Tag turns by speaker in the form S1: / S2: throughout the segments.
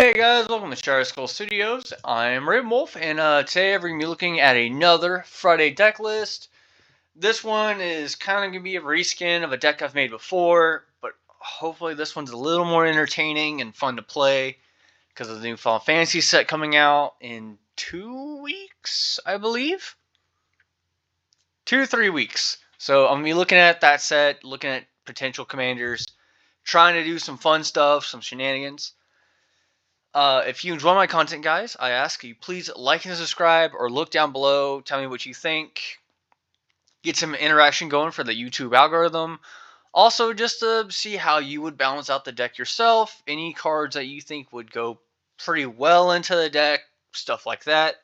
S1: Hey guys, welcome to Star Skull Studios. I'm Raven Wolf, and today we're going to be looking at another Friday deck list. This one is kind of going to be a reskin of a deck I've made before, but hopefully this one's a little more entertaining and fun to play because of the new Final Fantasy set coming out in 2 weeks, I believe? 2 to 3 weeks. So I'm going to be looking at that set, looking at potential commanders, trying to do some fun stuff, some shenanigans. If you enjoy my content, guys, I ask you please like and subscribe, or look down below, tell me what you think, get some interaction going for the YouTube algorithm. Also, just to see how you would balance out the deck yourself, any cards that you think would go pretty well into the deck, stuff like that.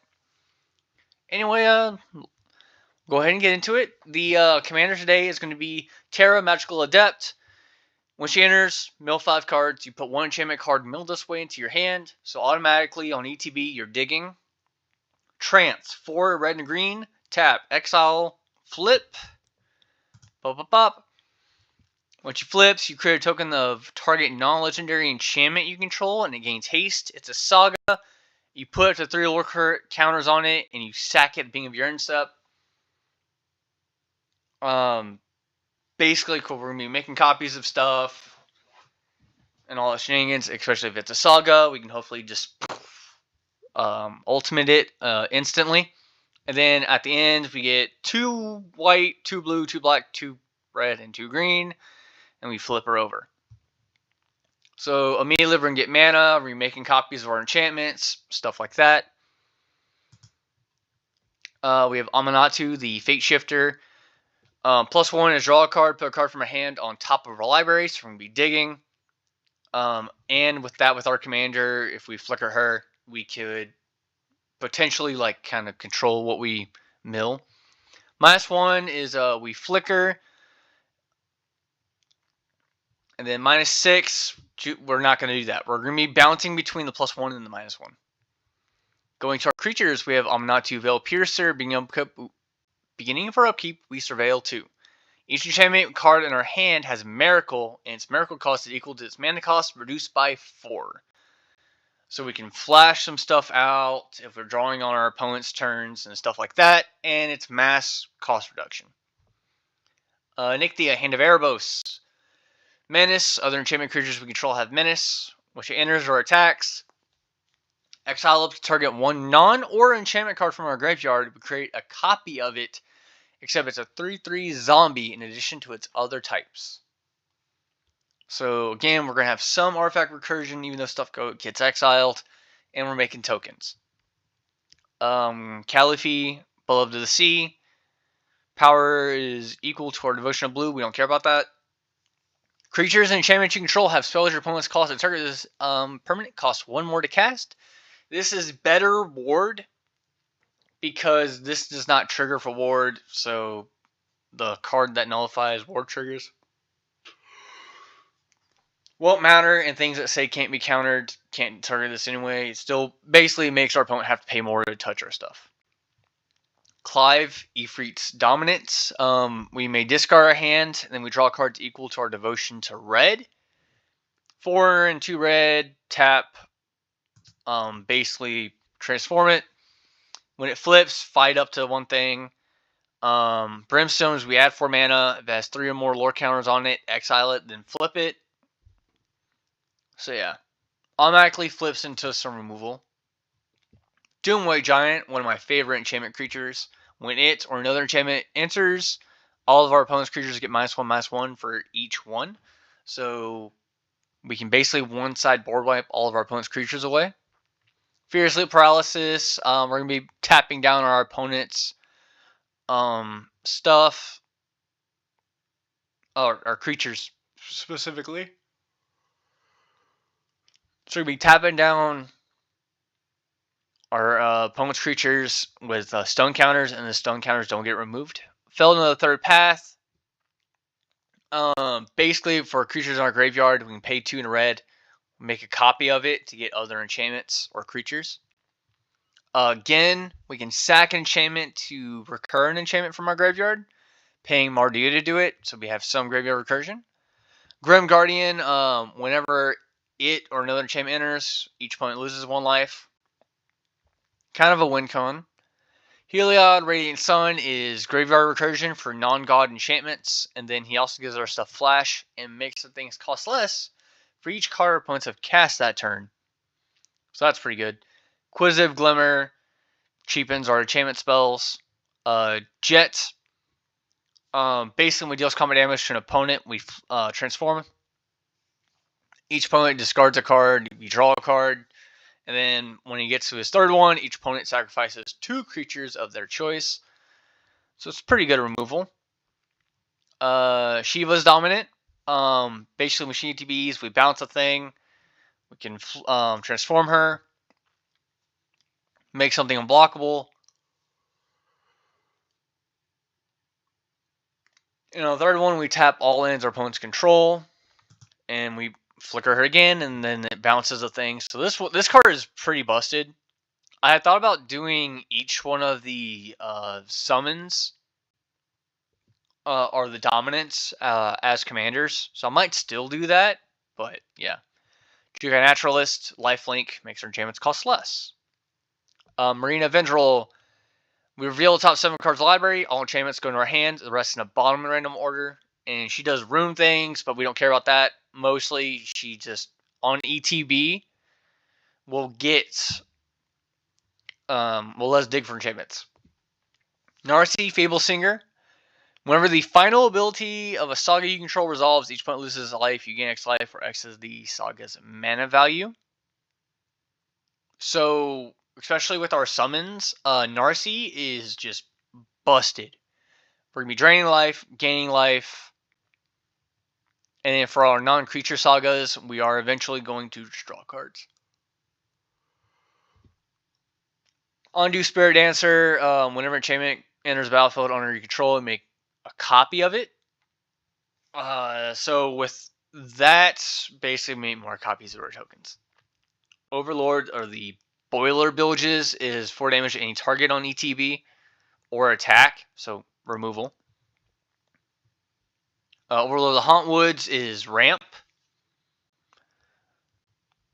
S1: Anyway, go ahead and get into it. The commander today is going to be Terra, Magical Adept. When she enters, mill 5 cards. You put one enchantment card milled this way into your hand. So automatically on ETB, you're digging. Trance, 4 red and green. Tap, exile, flip. Pop, pop, pop. When she flips, you create a token of target non-legendary enchantment you control, and it gains haste. It's a saga. You put up to 3 lore counters on it, and you sack it at the beginning of your end step. Basically, cool. We're going to be making copies of stuff and all the shenanigans, especially if it's a saga. We can hopefully just ultimate it instantly. And then at the end, we get 2 white, 2 blue, 2 black, 2 red, and 2 green. And we flip her over. So immediately we're going to get mana, we're making copies of our enchantments, stuff like that. We have Amanatu, the Fate Shifter. +1 is draw a card, put a card from a hand on top of our library, so we're going to be digging. And with that, with our commander, if we flicker her, we could potentially kind of control what we mill. -1 is we flicker. And then -6, we're not going to do that. We're going to be bouncing between the +1 and the -1. Going to our creatures, we have Amanatu, Veil Piercer. Beginning of our upkeep, we surveil 2. Each enchantment card in our hand has Miracle, and its Miracle cost is equal to its mana cost, reduced by 4. So we can flash some stuff out if we're drawing on our opponent's turns and stuff like that, and it's mass cost reduction. Nykthia, Hand of Erebos. Menace, other enchantment creatures we control have Menace. When she enters or attacks, exile up to target 1 non or enchantment card from our graveyard. We create a copy of it, except it's a 3/3 zombie in addition to its other types. So again, we're going to have some artifact recursion, even though stuff gets exiled, and we're making tokens. Caliphate, Beloved of the Sea. Power is equal to our Devotion of Blue. We don't care about that. Creatures and enchantments you control have spells your opponent's cost and target this permanent cost 1 more to cast. This is better ward because this does not trigger for ward, so the card that nullifies ward triggers won't matter, and things that say can't be countered can't target this anyway. It still basically makes our opponent have to pay more to touch our stuff. Clive, Ifrit's Dominance. We may discard our hand, and then we draw cards equal to our devotion to red. 4 and 2 red, tap, basically transform it. When it flips, fight up to 1 thing. Brimstones, we add 4 mana. If it has 3 or more lore counters on it, exile it, then flip it. So yeah, automatically flips into some removal. Doomway Giant, one of my favorite enchantment creatures. When it or another enchantment enters, all of our opponent's creatures get -1/-1 for each one. So we can basically one-side board wipe all of our opponent's creatures away. Fear Sleep Paralysis, we're going to be tapping down our opponent's stuff. Or our creatures specifically. So we're going to be tapping down our opponent's creatures with stone counters, and the stone counters don't get removed. Fell into the 3rd path. Basically, for creatures in our graveyard, we can pay 2 in red, make a copy of it to get other enchantments or creatures. Again, we can sack an enchantment to recur an enchantment from our graveyard, paying Mardia to do it, so we have some graveyard recursion. Grim Guardian, whenever it or another enchantment enters, each opponent loses 1 life. Kind of a win con. Heliod, Radiant Sun is graveyard recursion for non-god enchantments, and then he also gives our stuff flash and makes the things cost less for each card opponents have cast that turn. So that's pretty good. Inquisitive Glimmer cheapens our enchantment spells. Jet, basically when we deal combat damage to an opponent, we transform. Each opponent discards a card, you draw a card, and then when he gets to his third one, each opponent sacrifices 2 creatures of their choice. So it's pretty good removal. Shiva's dominant. Basically, machine TBs, we bounce a thing. We can transform her. Make something unblockable. Third one, we tap all lands our opponent's control. And we flicker her again, and then it bounces a thing. So this card is pretty busted. I had thought about doing each one of the summons or the dominants as commanders. So I might still do that, but yeah. Jukai Naturalist, lifelink, makes our enchantments cost less. Marina Vendrel, we reveal the top 7 cards of the library. All enchantments go into our hand, the rest in a bottom random order. And she does rune things, but we don't care about that. Mostly, she just, on ETB, will get, will let us dig for enchantments. Narcy, Fable Singer. Whenever the final ability of a saga you control resolves, each opponent loses a life, you gain X life, where X is the saga's mana value. So, especially with our summons, Narcy is just busted. We're going to be draining life, gaining life. And then for our non-creature sagas, we are eventually going to draw cards. Undo Spirit Dancer. Whenever enchantment enters the battlefield under your control, make a copy of it. So with that, basically make more copies of our tokens. Overlord, or the Boiler Bilges, is 4 damage to any target on ETB or attack, so removal. Overlord of the Hauntwoods is ramp.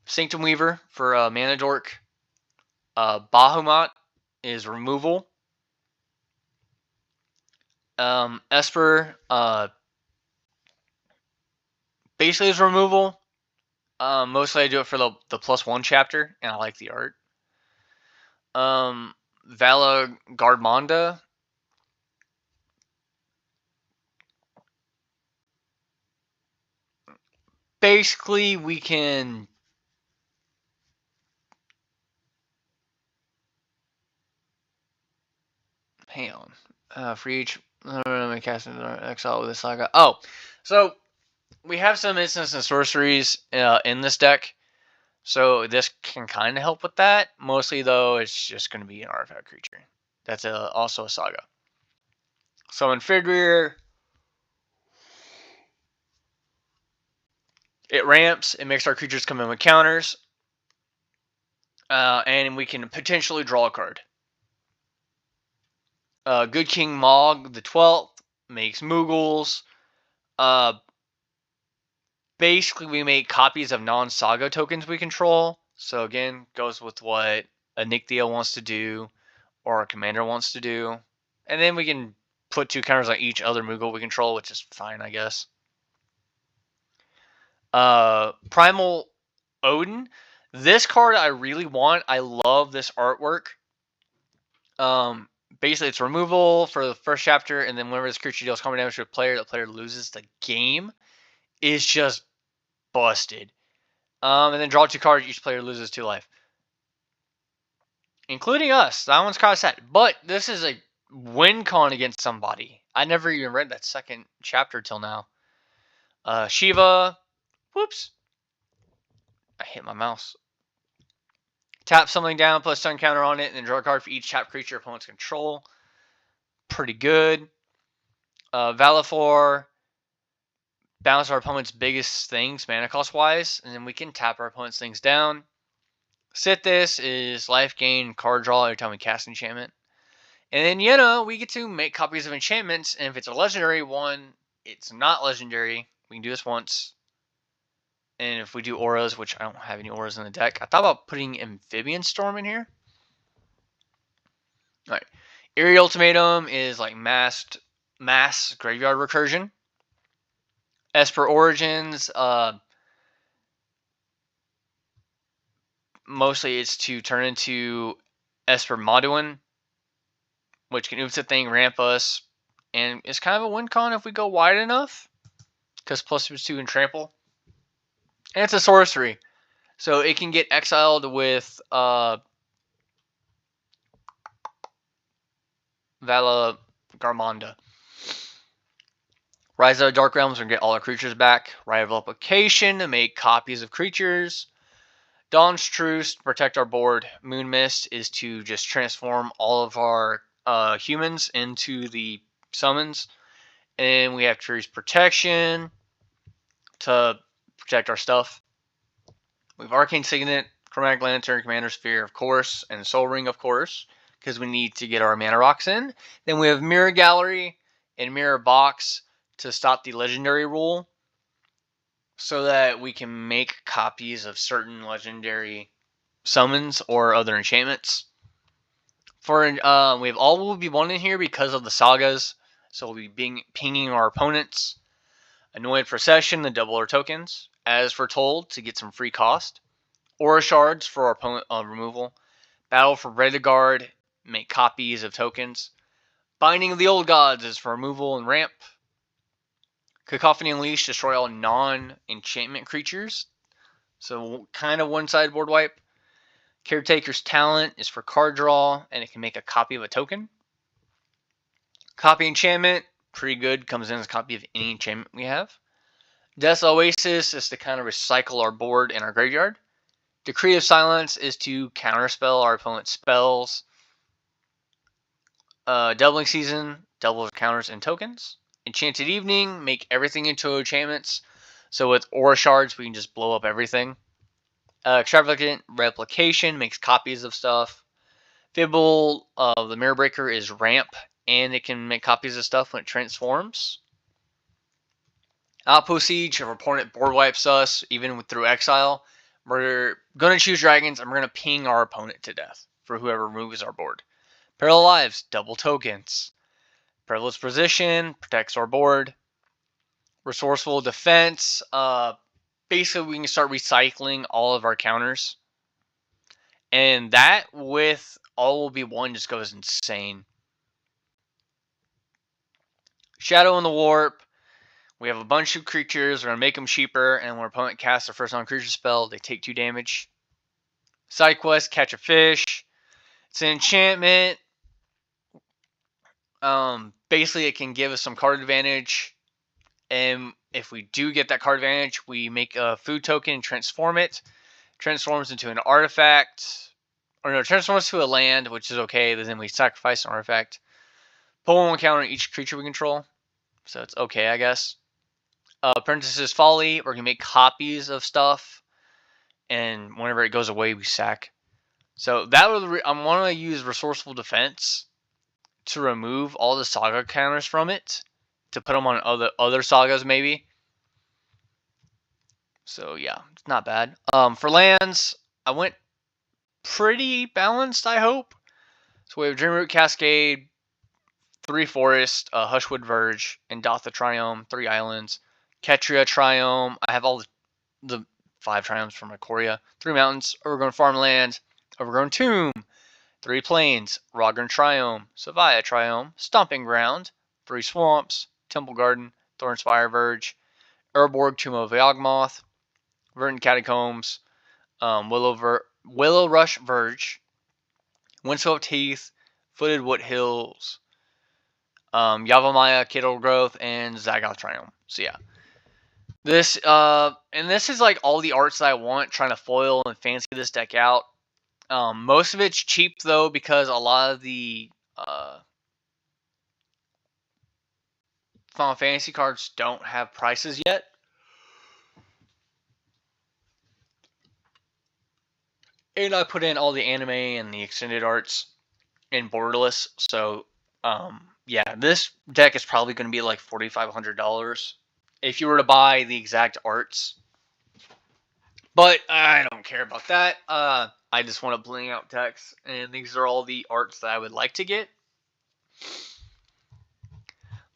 S1: Sanctum Weaver for Mana Dork. Bahamut is removal. Esper basically is removal. Mostly I do it for the +1 chapter, and I like the art. Vala Gardmonda. Basically, we can hang on. For each cast in exile with a saga. Oh, so we have some instants and sorceries in this deck. So this can kind of help with that. Mostly, though, it's just going to be an artifact creature. That's also a saga. Summon Fenrir. It ramps. It makes our creatures come in with counters. And we can potentially draw a card. Good King Mog the 12th makes Moogles. Basically, we make copies of non-saga tokens we control. So again, goes with what a Nixthea wants to do, or a commander wants to do. And then we can put 2 counters on each other Moogle we control, which is fine, I guess. Primal Odin. This card I really want. I love this artwork. Basically, it's removal for the first chapter, and then whenever this creature deals combat damage to a player, the player loses the game. Is just busted. And then draw 2 cards, each player loses 2 life. Including us. That one's kind of sad. But this is a win con against somebody. I never even read that second chapter till now. Shiva. Whoops. I hit my mouse. Tap something down, put a stun counter on it, and then draw a card for each tap creature opponent's control. Pretty good. Valifor. Bounce our opponent's biggest things, mana cost wise, and then we can tap our opponent's things down. Sit this is life gain, card draw every time we cast an enchantment. And then, we get to make copies of enchantments, and if it's a legendary one, it's not legendary. We can do this once. And if we do auras, which I don't have any auras in the deck, I thought about putting Amphibian Storm in here. Alright. Eerie Ultimatum is like mass graveyard recursion. Esper Origins, mostly it's to turn into Esper Moduin, which can oops a thing, ramp us, and it's kind of a win con if we go wide enough, because +2 and trample. And it's a sorcery, so it can get exiled with Vala Garmonda. Rise out of Dark Realms and get all our creatures back. Rite of Replication to make copies of creatures. Dawn's Truce to protect our board. Moon Mist is to just transform all of our humans into the summons. And we have Tree's Protection to protect our stuff. We have Arcane Signet, Chromatic Lantern, Commander Sphere, of course, and Soul Ring, of course, because we need to get our mana rocks in. Then we have Mirror Gallery and Mirror Box to stop the legendary rule, so that we can make copies of certain legendary summons or other enchantments. For we have All Will Be One in here because of the sagas, so we'll be pinging our opponents. Annoyed Procession to double our tokens, as foretold, to get some free cost. Aura Shards for our opponent removal. Battle for Redguard, make copies of tokens. Binding of the Old Gods is for removal and ramp. Cacophony Unleashed, destroy all non-enchantment creatures. So kind of one-side board wipe. Caretaker's Talent is for card draw, and it can make a copy of a token. Copy Enchantment, pretty good, comes in as a copy of any enchantment we have. Death's Oasis is to kind of recycle our board and our graveyard. Decree of Silence is to counterspell our opponent's spells. Doubling Season, double counters and tokens. Enchanted Evening, make everything into enchantments. So with Aura Shards, we can just blow up everything. Extravagant Replication makes copies of stuff. Fibble of the Mirror Breaker is ramp, and it can make copies of stuff when it transforms. Outpost Siege, if our opponent board wipes us, even through exile, we're going to choose dragons, and we're going to ping our opponent to death for whoever moves our board. Parallel Lives, double tokens. Privileged Position, protects our board. Resourceful Defense, basically we can start recycling all of our counters. And that with All Will Be One just goes insane. Shadow in the Warp. We have a bunch of creatures. We're going to make them cheaper. And when our opponent casts their first non-creature spell, they take 2 damage. Side quest, Catch a Fish. It's an enchantment. Basically, it can give us some card advantage. And if we do get that card advantage, we make a food token and transform it. Transforms into an artifact. Or no, transforms to a land, which is okay. Then we sacrifice an artifact. Pull one counter each creature we control. So it's okay, I guess. Apprentice's Folly. We're going to make copies of stuff. And whenever it goes away, we sack. So that would I want to use Resourceful Defense to remove all the saga counters from it. To put them on other sagas, maybe. So yeah, it's not bad. For lands, I went pretty balanced, I hope. So we have Dreamroot Cascade, 3 Forest, Hushwood Verge, and Dotha Triome, 3 islands. Ketria Triome. I have all the 5 triomes from Ikoria. 3 mountains. Overgrown Farmland. Overgrown Tomb. 3 plains. Rogran Triome. Savaya Triome. Stomping Ground. 3 swamps. Temple Garden. Thornspire Verge. Urborg Tomb of Yawgmoth. Verdant Catacombs. Willow Rush Verge. Windswept Heath. Footed Wood Hills. Yavimaya Kittle Growth, and Zagoth Triome. So yeah. This is like all the arts that I want, trying to foil and fancy this deck out. Most of it's cheap though, because a lot of the Final Fantasy cards don't have prices yet. And I put in all the anime and the extended arts in borderless, so yeah, this deck is probably going to be like $4,500 if you were to buy the exact arts. But I don't care about that. I just want to bling out decks, and these are all the arts that I would like to get.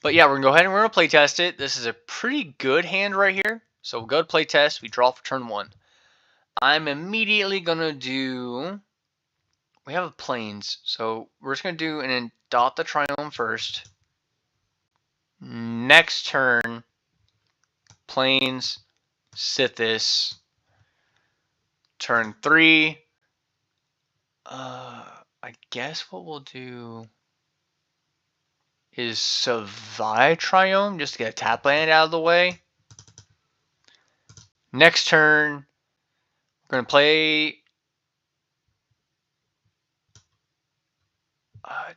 S1: But yeah, we're going to go ahead and we're going to play test it. This is a pretty good hand right here. So we'll go to play test. We draw for turn 1. I'm immediately going to do... We have a plains. So we're just going to do an Adopt the Triome first. Next turn, plains, Sithis. Turn 3. I guess what we'll do is Savai Triome just to get a tap land out of the way. Next turn, we're going to play...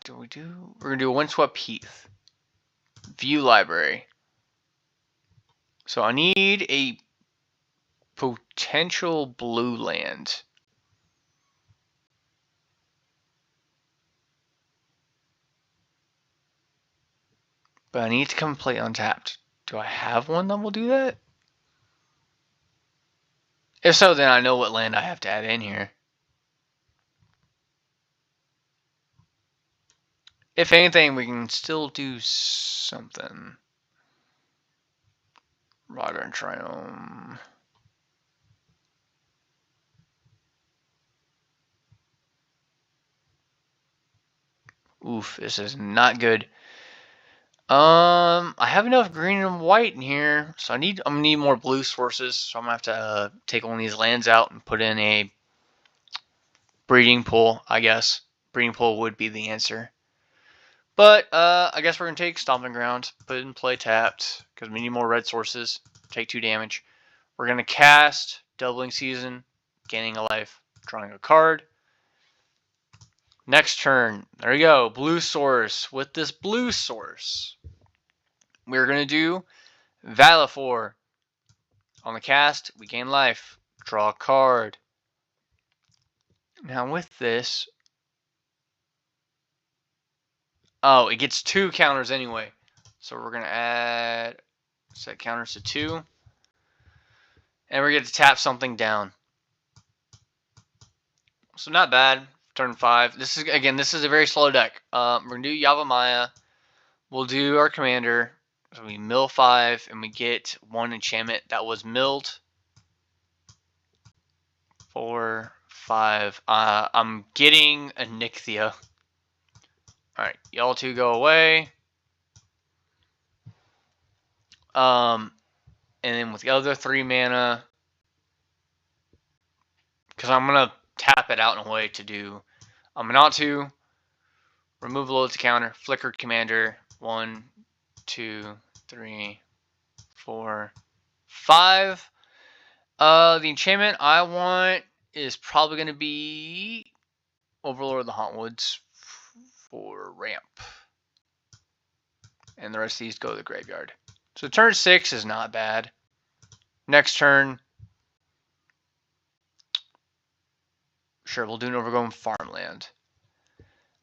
S1: We're going to do a Windswept Heath. View Library. So I need a potential blue land. But I need to come play untapped. Do I have one that will do that? If so, then I know what land I have to add in here. If anything, we can still do something. Modern Triome. Oof, this is not good. I have enough green and white in here, so I'm gonna need more blue sources. So I'm gonna have to take one of these lands out and put in a breeding pool. I guess breeding pool would be the answer. But I guess we're gonna take Stomping Ground, put it in play tapped because we need more red sources. Take 2 damage. We're gonna cast Doubling Season, gaining a life, drawing a card. Next turn, there we go, blue source. With this blue source, we're going to do Valifor. On the cast, we gain life, draw a card. Now with this, oh, it gets 2 counters anyway. So we're going to add, set counters to 2. And we're going to tap something down. So not bad. Turn 5. This is a very slow deck. We're going to do Yavimaya. We'll do our commander. So we mill 5 and we get 1 enchantment that was milled. 4, 5. I'm getting a Nixia. Alright, y'all 2 go away. And then with the other 3 mana, because I'm gonna tap it out in a way to do Amanatu, remove loads counter, flickered commander, 1, 2, 3, 4, 5. The enchantment I want is probably gonna be Overlord of the Hauntwoods for ramp. And the rest of these go to the graveyard. So turn 6 is not bad. Next turn, sure, we'll do an Overgrown Farmland.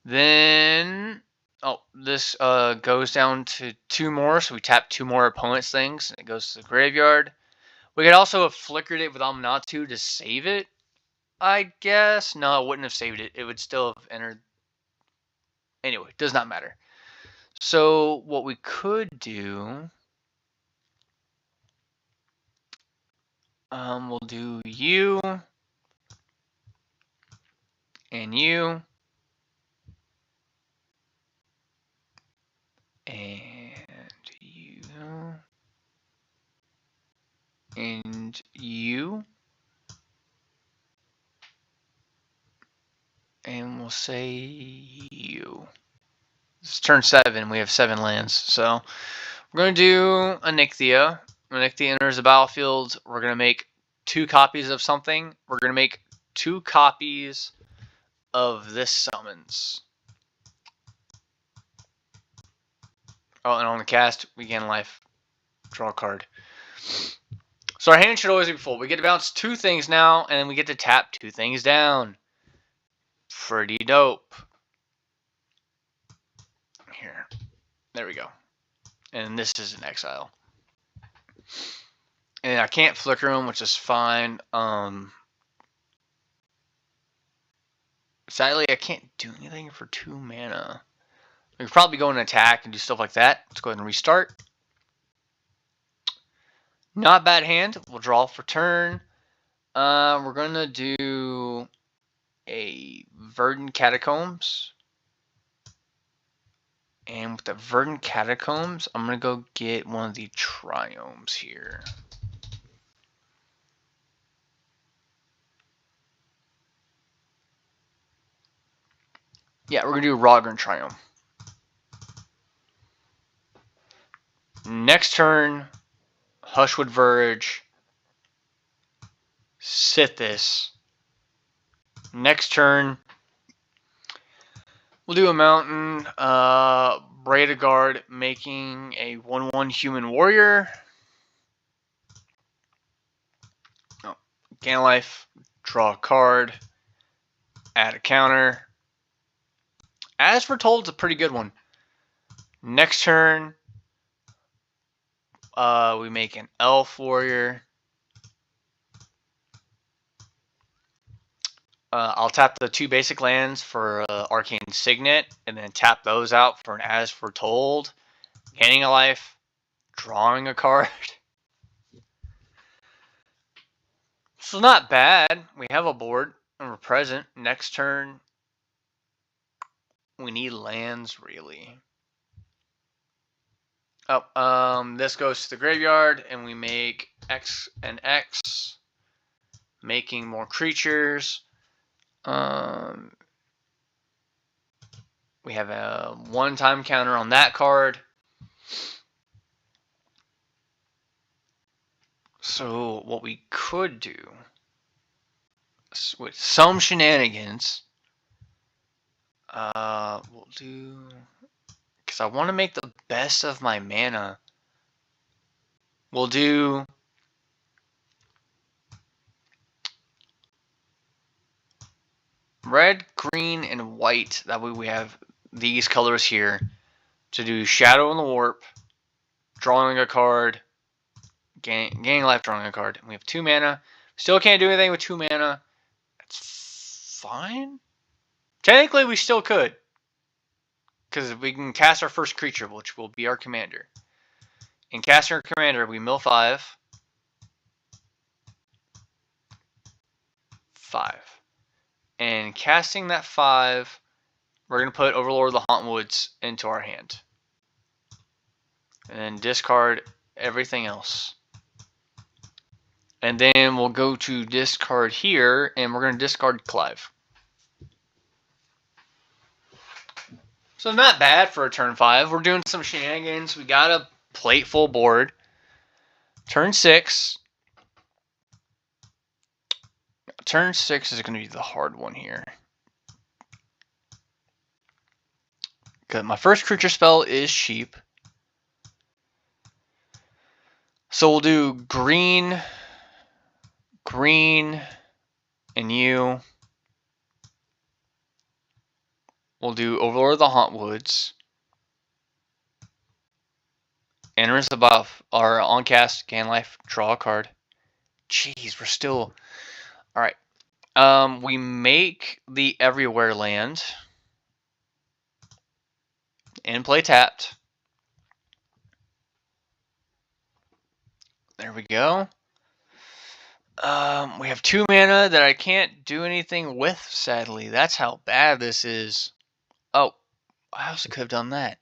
S1: Then, oh, this goes down to 2 more, so we tap 2 more opponents' things, and it goes to the graveyard. We could also have flickered it with Amanatu to save it, I guess. No, it wouldn't have saved it. It would still have entered. Anyway, does not matter. So what we could do, we'll do you and you and you and you, and we'll say you. It's turn 7. We have 7 lands, so we're going to do a Nixia. When Nixia enters the battlefield, we're going to make 2 copies of something. We're going to make 2 copies of this summons. Oh, and on the cast, we gain life. Draw a card. So our hand should always be full. We get to bounce 2 things now, and then we get to tap 2 things down. Pretty dope. Here. There we go. And this is an exile. And I can't flicker them, which is fine. Sadly, I can't do anything for 2 mana. We could probably go and attack and do stuff like that. Let's go ahead and restart. Not bad hand. We'll draw for turn. We're going to do a Verdant Catacombs. And with the Verdant Catacombs, I'm going to go get one of the Triomes here. Yeah, we're going to do Rogran Triome. Next turn, Hushwood Verge, Sithis. Next turn, we'll do a Mountain, Bradagard, making a 1/1 Human Warrior. Oh, gain life, draw a card, add a counter. As Foretold, it's a pretty good one. Next turn, we make an Elf Warrior. I'll tap the 2 basic lands for Arcane Signet, and then tap those out for an As Foretold. Gaining a life, drawing a card. So not bad. We have a board, and we're present. Next turn, we need lands, really. Oh, this goes to the graveyard, and we make X and X, making more creatures. We have a 1-time counter on that card. So what we could do, with some shenanigans, we'll do, because I want to make the best of my mana. We'll do red, green, and white. That way we have these colors here to do Shadow in the Warp, drawing a card, gaining life, drawing a card. And we have 2 mana. Still can't do anything with 2 mana. That's fine. Technically, we still could, because we can cast our first creature, which will be our commander. In casting our commander, we mill 5. And casting that 5, we're going to put Overlord of the Hauntwoods into our hand. And then discard everything else. And then we'll go to discard here, and we're going to discard Clive. So not bad for a turn 5. We're doing some shenanigans. We got a plateful board. Turn 6. Turn 6 is going to be the hard one here. Because my first creature spell is Sheep. So we'll do green, and you. We'll do Overlord of the Hauntwoods. Enters the buff, or on cast, gain life, draw a card. Jeez, we're still... Alright. We make the Everywhere land. And play tapped. There we go. We have 2 mana that I can't do anything with, sadly. That's how bad this is. Oh, I also could have done that.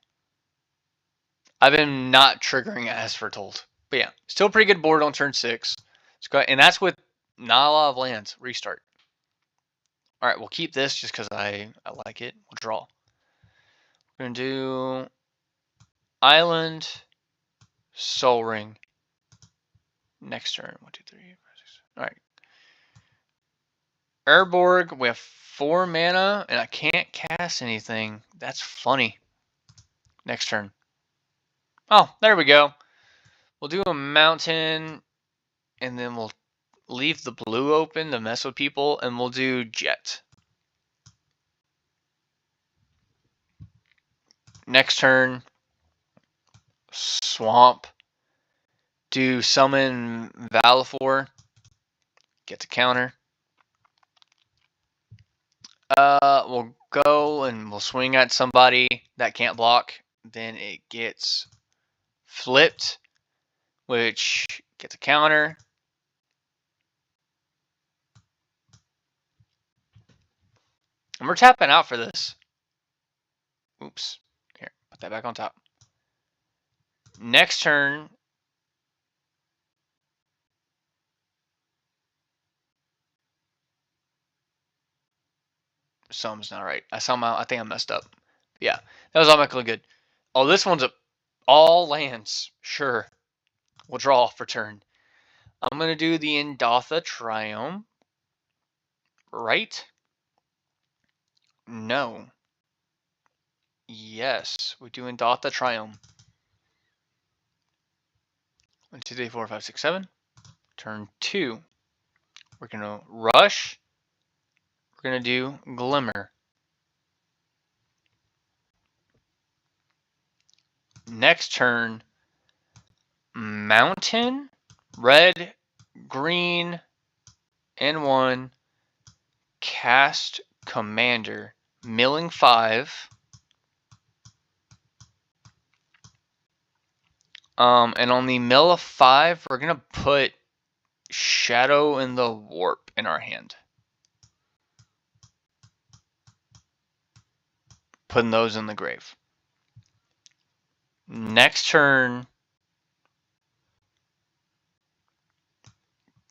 S1: I've been not triggering As Foretold. But yeah, still pretty good board on turn 6. Let's go, and that's with not a lot of lands. Restart. Alright, we'll keep this just because I like it. We'll draw. We're going to do Island, Soul Ring. Next turn. 1, 2, 3, 4, 6. Alright. Urborg, we have 4 mana, and I can't cast anything. That's funny. Next turn. Oh, there we go. We'll do a mountain, and then we'll leave the blue open to mess with people, and we'll do Jet. Next turn, Swamp, do summon Valifor. Gets a counter. We'll go and we'll swing at somebody that can't block. Then it gets flipped, which gets a counter. And we're tapping out for this. Oops. Here, put that back on top. Next turn. Something's not right. I think I messed up. Yeah, that was automatically good. Oh, this one's all lands. Sure. We'll draw for turn. I'm going to do the Endotha Triome. Right? No. Yes, we do Endotha Triome. 1, 2, 3, 4, 5, 6, 7. Turn 2. We're going to rush. We're going to do Glimmer. Next turn, Mountain, red, green, and 1. Cast Commander, milling 5. And on the mill of 5, we're gonna put Shadow in the Warp in our hand. Putting those in the grave. Next turn,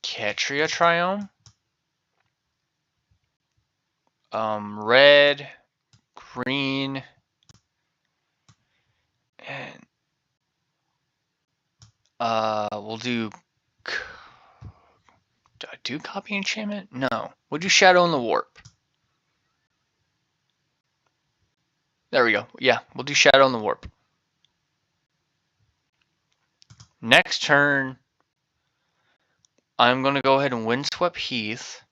S1: Ketria Triome. Red, green, and we'll do. Do I do copy enchantment? No. We'll do Shadow in the Warp. There we go. Yeah, we'll do Shadow in the Warp. Next turn, I'm going to go ahead and Windswept Heath.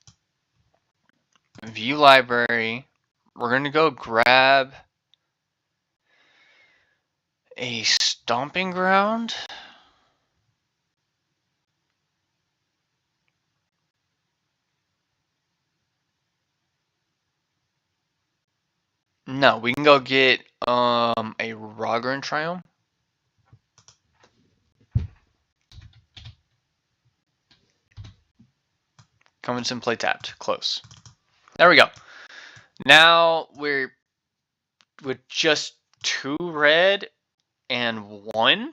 S1: View Library. We're going to go grab a Stomping Ground. No, we can go get a Rogran Triome. Comments and play tapped. Close. There we go. Now we're with just 2 red and 1.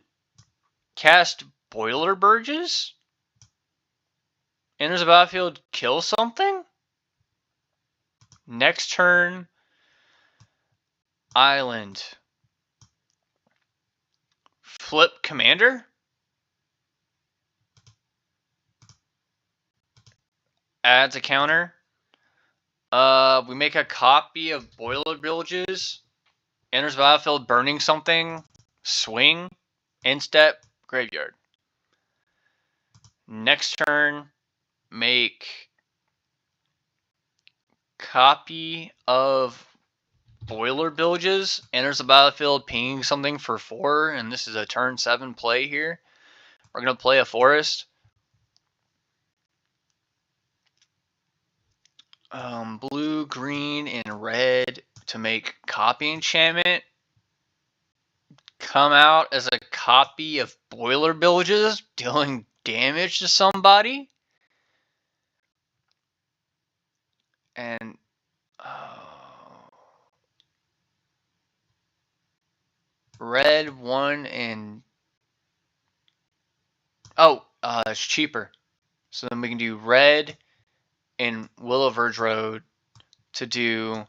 S1: Cast Boiler Burges. Enters the battlefield, kill something. Next turn, Island. Flip Commander. Adds a counter. We make a copy of Boiler Bilges. Enters the battlefield, burning something. Swing. End step. Graveyard. Next turn, make copy of Boiler Bilges. Enters the battlefield, pinging something for 4. And this is a turn 7 play here. We're going to play a Forest. Blue, green, and red to make copy enchantment. Come out as a copy of Boiler Bilges, dealing damage to somebody. And red 1 and it's cheaper. So then we can do red and Willow Verge Road to do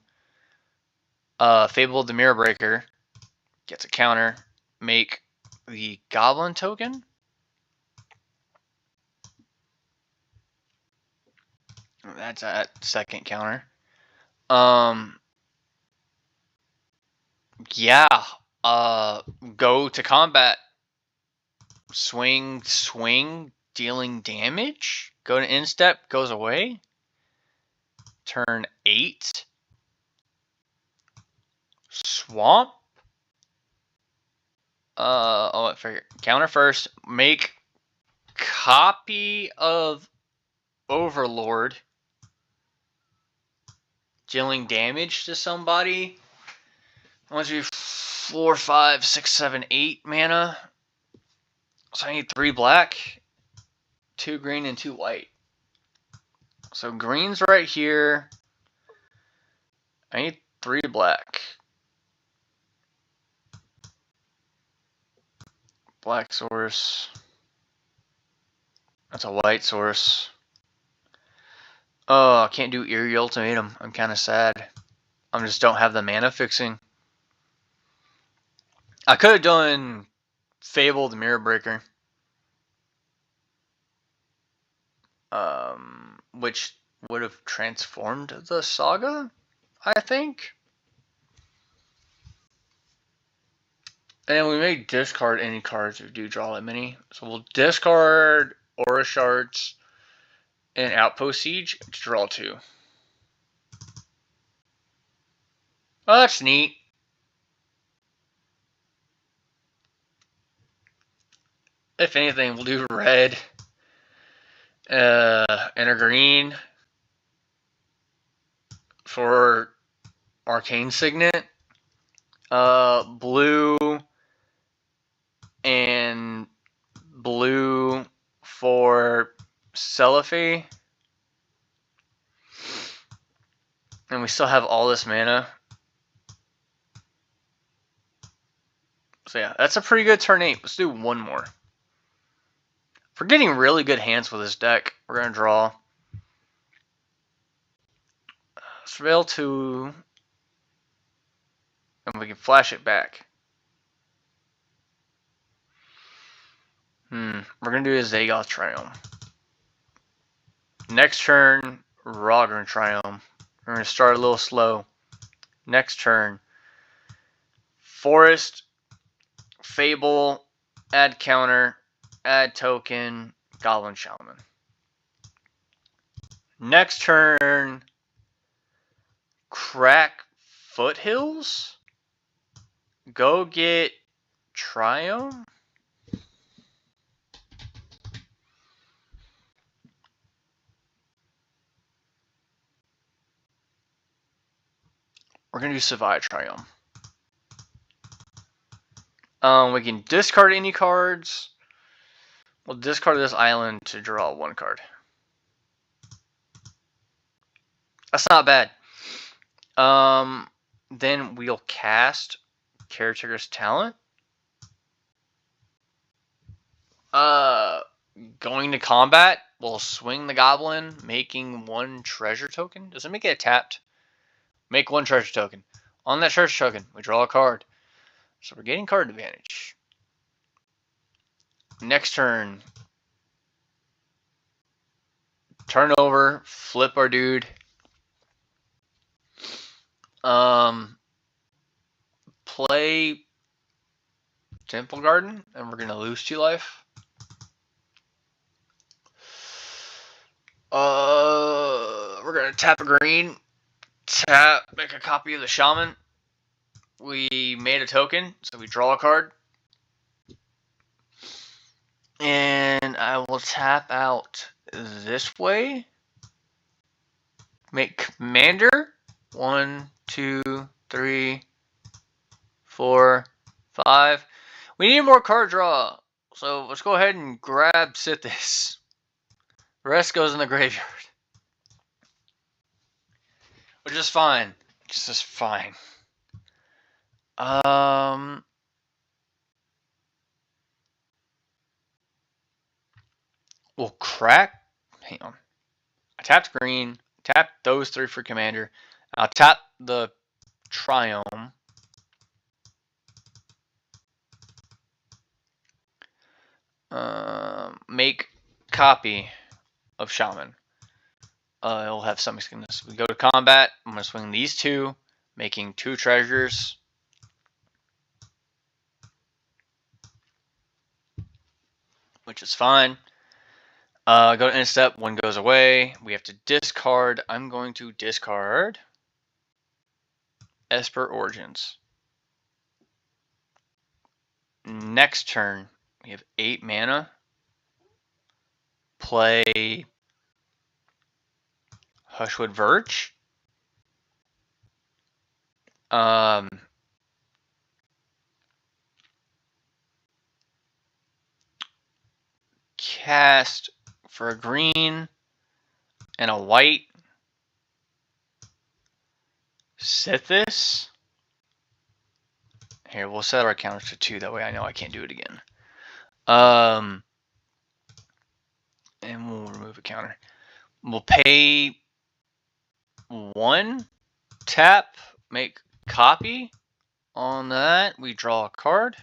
S1: Fable of the Mirror Breaker. Gets a counter. Make the Goblin token. That's a second counter. Yeah. Go to combat. Swing, dealing damage. Go to end step, goes away. Turn 8. Swamp. I forget. Counter first. Make copy of Overlord dealing damage to somebody. 1, 2, 4, 5, 6, 7, 8 mana. So I need 3 black, 2 green, and 2 white. So green's right here. I need 3 black. Black source. That's a white source. Oh, I can't do Eerie Ultimatum. I'm kind of sad. I just don't have the mana fixing. I could have done Fabled Mirror Breaker. Which would have transformed the saga, I think. And we may discard any cards if we do draw that many. So we'll discard Aura Shards and Outpost Siege to draw 2. Oh, that's neat. If anything, we'll do red and a green for Arcane Signet. Blue and blue for Celiphy. And we still have all this mana. So yeah, that's a pretty good turn 8. Let's do one more. If we're getting really good hands with this deck, we're going to draw Surveil 2, and we can flash it back. We're going to do a Zagoth Triome. Next turn, Rogern Triome. We're going to start a little slow. Next turn, Forest, Fable, add counter, add token, Goblin Shaman. Next turn, Crack Foothills. Go get Triome. We're going to do Survive Triome. We can discard any cards. We'll discard this island to draw 1 card. That's not bad. Then we'll cast Caretaker's Talent. Going to combat, we'll swing the goblin, making 1 treasure token. Does it make it tapped? Make 1 treasure token. On that treasure token, we draw a card. So we're getting card advantage. Next turn, turn over, flip our dude. Play Temple Garden, and we're gonna lose 2 life. We're gonna tap a green, make a copy of the Shaman. We made a token, so we draw a card. And I will tap out this way. Make Commander. 1, 2, 3, 4, 5. We need more card draw. So let's go ahead and grab Sithis. The rest goes in the graveyard. Which is fine. It's just fine. We'll crack. Hang on. I tapped green. Tap those 3 for commander. I'll tap the Triome. Make copy of Shaman. It'll have some skinless. We go to combat. I'm going to swing these 2, making 2 treasures. Which is fine. Go to end step. 1 goes away. We have to discard. I'm going to discard Esper Origins. Next turn, we have 8 mana. play Hushwood Verge. Cast for a green and a white. Set this. Here, we'll set our counters to 2. That way I know I can't do it again. And we'll remove a counter. We'll pay 1, tap, make copy. On that, we draw a card.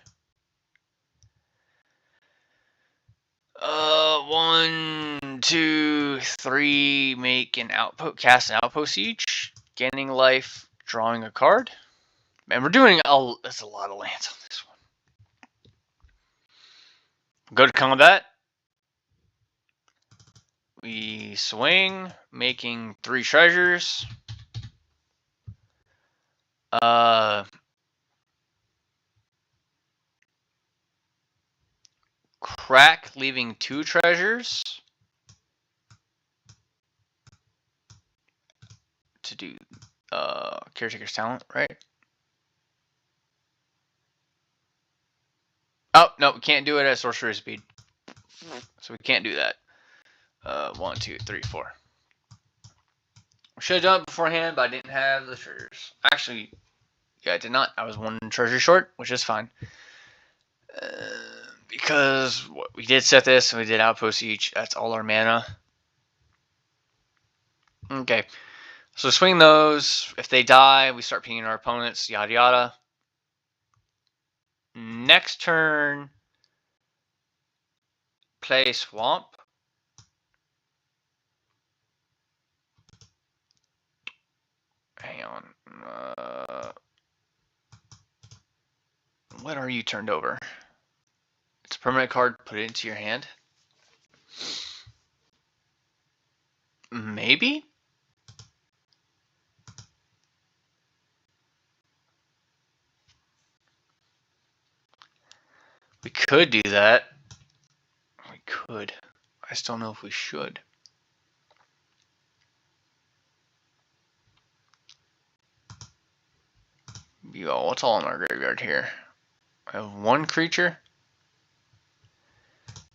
S1: 1, 2, 3, make an outpost, cast an outpost each, gaining life, drawing a card. And we're doing that's a lot of lands on this one. Go to combat. We swing, making 3 treasures. Crack, leaving 2 treasures. To do Caretaker's Talent, right? Oh, no, we can't do it at Sorcerer's Speed. So we can't do that. 1, 2, 3, 4. We should have done it beforehand, but I didn't have the treasures. Actually, yeah, I did not. I was 1 treasure short, which is fine. Because we did set this, and we did outpost each. That's all our mana. Okay. So swing those. If they die, we start pinging our opponents, yada yada. Next turn, play Swamp. Hang on. What are you turned over? It's a permanent card. Put it into your hand. Maybe? We could do that. We could. I just don't know if we should. Yo, what's all in our graveyard here? I have 1 creature.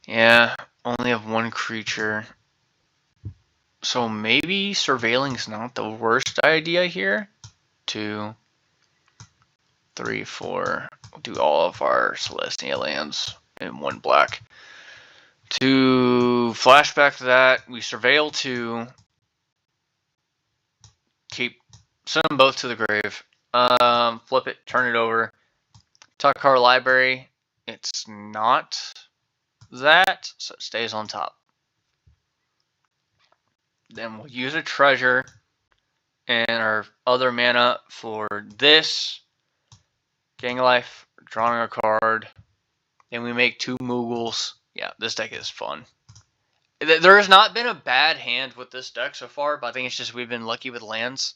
S1: Yeah, only have 1 creature. So maybe surveilling's not the worst idea here. 2, 3, 4. We'll do all of our Celestia lands in 1 black. To flashback to that, we surveil 2. Send them both to the grave. Flip it, turn it over. Tuck our library. It's not that, so it stays on top. Then we'll use a treasure and our other mana for this. Gang life, drawing a card. Then we make 2 Moogles. Yeah, this deck is fun. There has not been a bad hand with this deck so far, but I think it's just we've been lucky with lands.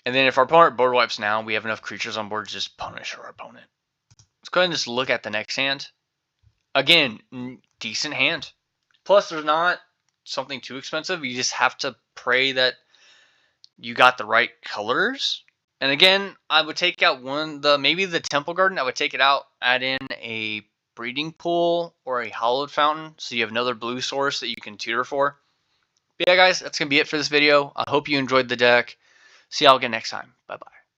S1: And then if our opponent board wipes now, we have enough creatures on board to just punish our opponent. Let's go ahead and just look at the next hand. Again, decent hand. Plus, there's not something too expensive. You just have to pray that you got the right colors. And again, I would take out maybe the Temple Garden. I would take it out, add in a breeding pool or a hallowed fountain, so you have another blue source that you can tutor for. But yeah, guys, that's going to be it for this video. I hope you enjoyed the deck. See y'all again next time. Bye-bye.